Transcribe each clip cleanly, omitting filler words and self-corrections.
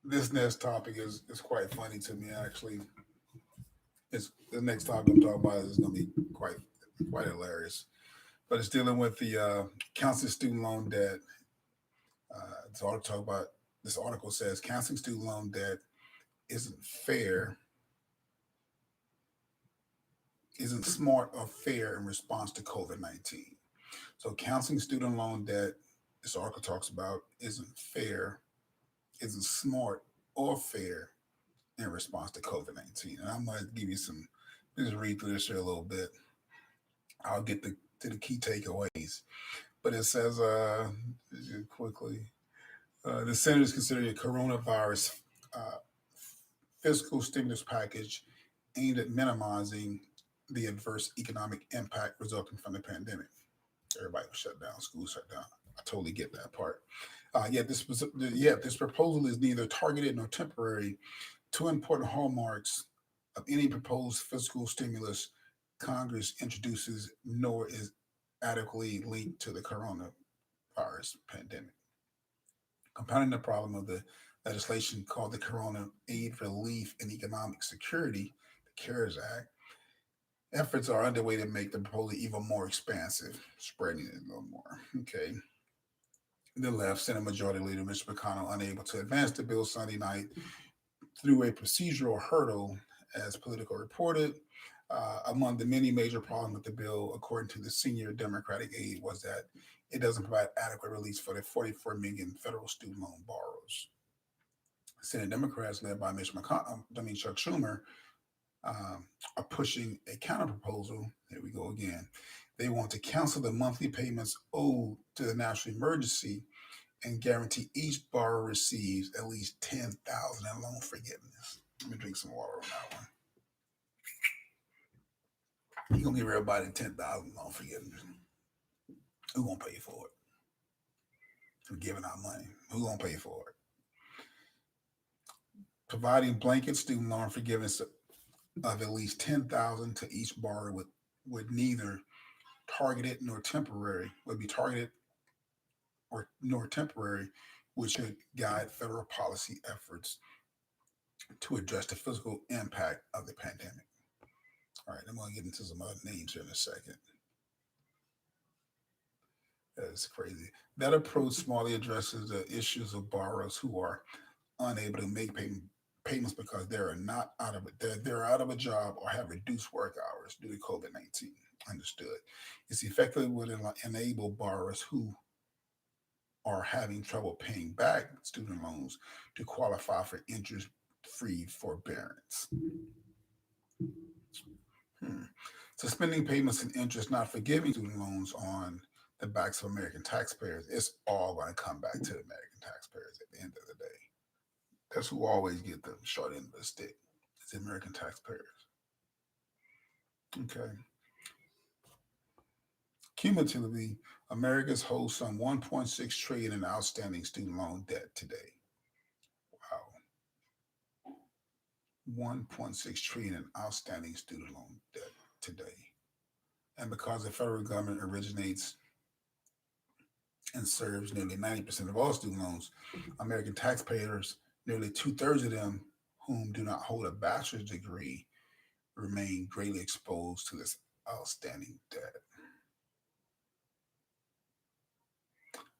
this next topic is quite funny to me. Actually, it's the next topic I'm talking about is going to be quite hilarious. But it's dealing with the counseling student loan debt. So I'll talk about this article says counseling student loan debt isn't fair, isn't smart or fair in response to COVID-19. So counseling student loan debt, this article talks about, isn't fair, isn't smart or fair in response to COVID-19. And I'm going to give you some, just read through this here a little bit. I'll get to the key takeaways. But it says, quickly, the Senate is considering a coronavirus uh, fiscal stimulus package aimed at minimizing the adverse economic impact resulting from the pandemic. Everybody was shut down, schools shut down. I totally get that part. Yet this proposal is neither targeted nor temporary. Two important hallmarks of any proposed fiscal stimulus Congress introduces, nor is adequately linked to the coronavirus pandemic. Compounding the problem of the legislation called the Corona Aid Relief and Economic Security, the CARES Act, efforts are underway to make the proposal even more expansive, spreading it a little more. Okay. The left, Senate Majority Leader Mitch McConnell, unable to advance the bill Sunday night through a procedural hurdle, as Politico reported. Among the many major problems with the bill, according to the senior Democratic aide, was that it doesn't provide adequate relief for the 44 million federal student loan borrowers. Senate Democrats, led by Mitch McConnell, Chuck Schumer, are pushing a counterproposal. Here we go again. They want to cancel the monthly payments owed to the national emergency and guarantee each borrower receives at least $10,000 in loan forgiveness. Let me drink some water on that one. You're gonna give everybody $10,000 loan forgiveness. Who gonna pay for it? We're giving out money. Who gonna pay for it? Providing blanket student loan forgiveness of at least $10,000 to each borrower would neither targeted nor temporary would be targeted or nor temporary, which should guide federal policy efforts to address the physical impact of the pandemic. All right, I'm going to get into some other names here in a second. That is crazy. That approach smartly addresses the issues of borrowers who are unable to make payments because they're out of a job or have reduced work hours due to COVID-19. Understood. It's effectively would enable borrowers who are having trouble paying back student loans to qualify for interest-free forbearance. Hmm. Suspending payments and interest, not forgiving student loans on the backs of American taxpayers, it's all going to come back to the American taxpayers at the end of the day. That's who always get the short end of the stick. It's the American taxpayers. Okay. Cumulatively, America's holds some 1.6 trillion in outstanding student loan debt today. Wow. 1.6 trillion in outstanding student loan debt today. And because the federal government originates and serves nearly 90% of all student loans, American taxpayers, nearly two-thirds of them whom do not hold a bachelor's degree, remain greatly exposed to this outstanding debt.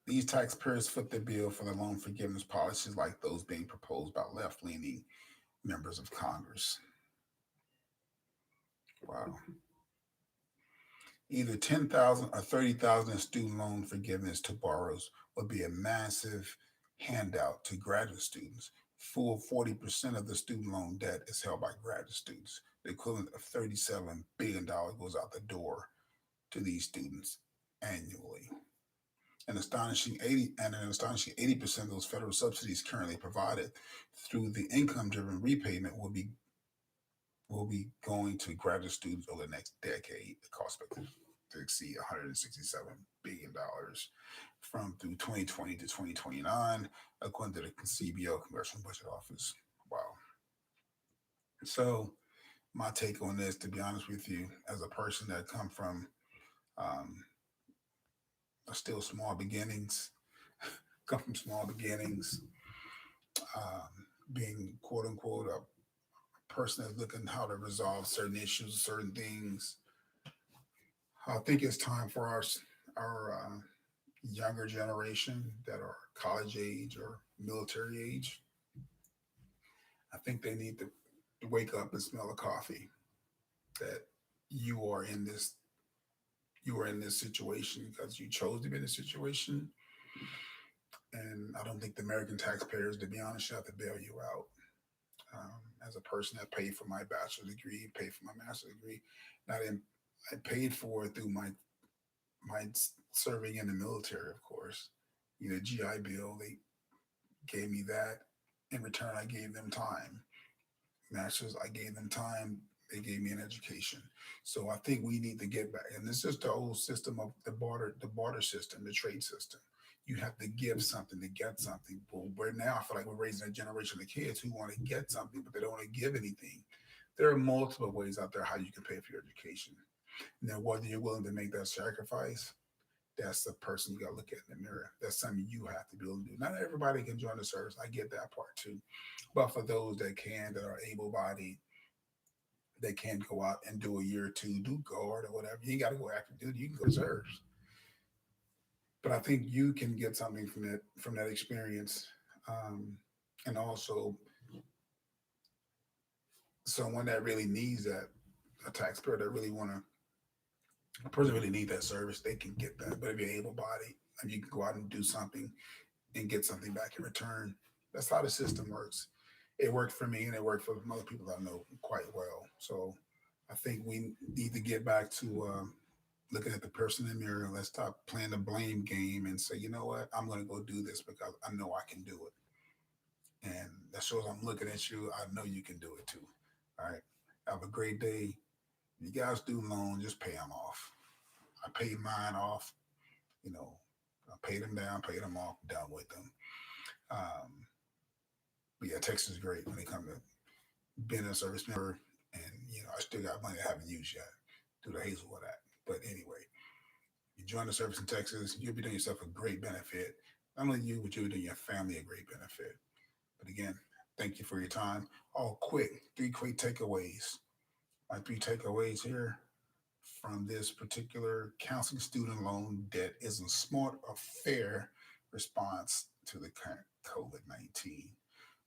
These taxpayers foot the bill for the loan forgiveness policies like those being proposed by left-leaning members of Congress. Wow. Either 10,000 or 30,000 in student loan forgiveness to borrowers would be a massive handout to graduate students. Full 40% of the student loan debt is held by graduate students. The equivalent of $37 billion goes out the door to these students annually. An astonishing 80% of those federal subsidies currently provided through the income-driven repayment will be going to graduate students over the next decade. The cost to exceed $167 billion from through 2020 to 2029, according to the CBO Congressional Budget Office. Wow. So my take on this, to be honest with you, as a person that come from um, still small beginnings, come from small beginnings, being quote unquote a person that's looking how to resolve certain issues, certain things. I think it's time for our younger generation that are college age or military age. I think they need to wake up and smell the coffee that you are in this you are in this situation because you chose to be in this situation. And I don't think the American taxpayers, to be honest, should have to bail you out. As a person that paid for my bachelor's degree, paid for my master's degree, not in, I paid for it through my serving in the military, of course. You know, GI Bill, they gave me that. In return, I gave them time. Masters, I gave them time. They gave me an education. So I think we need to get back. And this is the old system of the barter system, the trade system. You have to give something to get something. But we're now, I feel like we're raising a generation of kids who want to get something, but they don't want to give anything. There are multiple ways out there how you can pay for your education. Now, whether you're willing to make that sacrifice, that's the person you got to look at in the mirror. That's something you have to be able to do. Not everybody can join the service. I get that part too. But for those that can, that are able bodied, they can go out and do a year or two, do guard or whatever. You ain't got to go active duty. You can go reserves. But I think you can get something from that experience, um, and also someone that really needs that, a taxpayer that really want to, a person really need that service, they can get that. But if you're able bodied and you can go out and do something and get something back in return, that's how the system works. It worked for me and it worked for some other people I know quite well. So I think we need to get back to looking at the person in the mirror. Let's stop playing the blame game and say, you know what, I'm going to go do this because I know I can do it. And that shows I'm looking at you. I know you can do it too. All right. Have a great day. You guys do loan, just pay them off. I paid mine off. You know, I paid them down, paid them off, done with them. Um, but yeah, Texas is great when it comes to being a service member. And, you know, I still got money I haven't used yet through the Hazelwood Act. But anyway, you join the service in Texas, you'll be doing yourself a great benefit. Not only you, but you'll be doing your family a great benefit. But again, thank you for your time. All quick, three quick takeaways. My three takeaways here from this particular counseling student loan debt is a smart or fair response to the current COVID-19.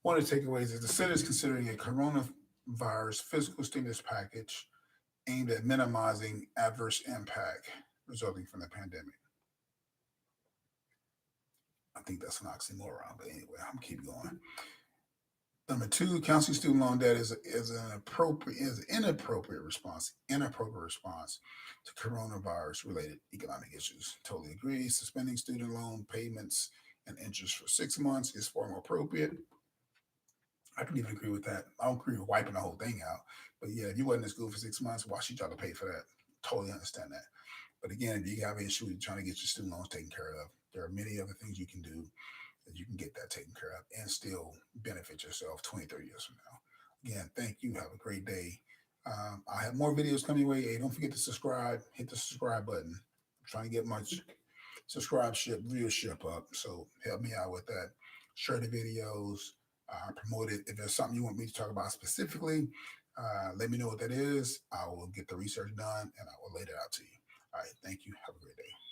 One of the takeaways is the Senate is considering a coronavirus fiscal stimulus package aimed at minimizing adverse impact resulting from the pandemic. I think that's an oxymoron, but anyway, I'm keep going. Number two, counseling student loan debt is an inappropriate response to coronavirus related economic issues. Totally agree. Suspending student loan payments and interest for 6 months is far more appropriate. I can even agree with that. I don't agree with wiping the whole thing out. But yeah, if you wasn't in school for 6 months, why should y'all to pay for that? Totally understand that. But again, if you have an issue with trying to get your student loans taken care of, there are many other things you can do that you can get that taken care of and still benefit yourself 20, 30 years from now. Again, thank you. Have a great day. I have more videos coming your way. Hey, don't forget to subscribe. Hit the subscribe button. I'm trying to get my subscribership, viewership up. So help me out with that. Share the videos. Promote it. If there's something you want me to talk about specifically, let me know what that is. I will get the research done and I will lay it out to you. All right. Thank you. Have a great day.